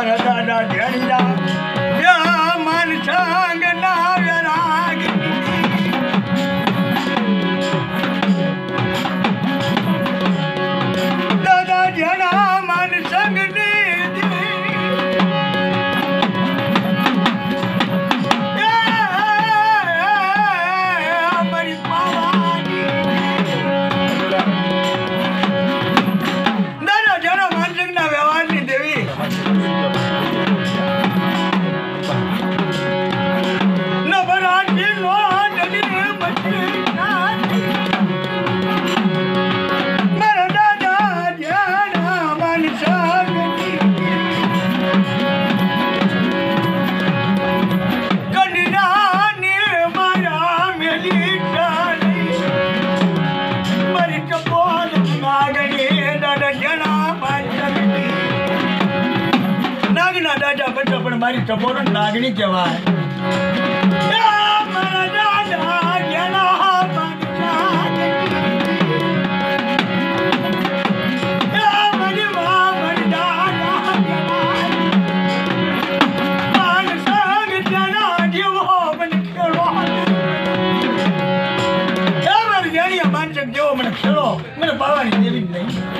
મારા દાદા ધેડિયા યા મન સંગ ના રાગ દાદા જણા મન સંગ પણ મારી ટપોરો નાગણી કહેવાય મારા દાદા જેના જેવો મને ખેલો મને પાવાની દેવી જ નહીં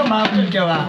માફ કેવા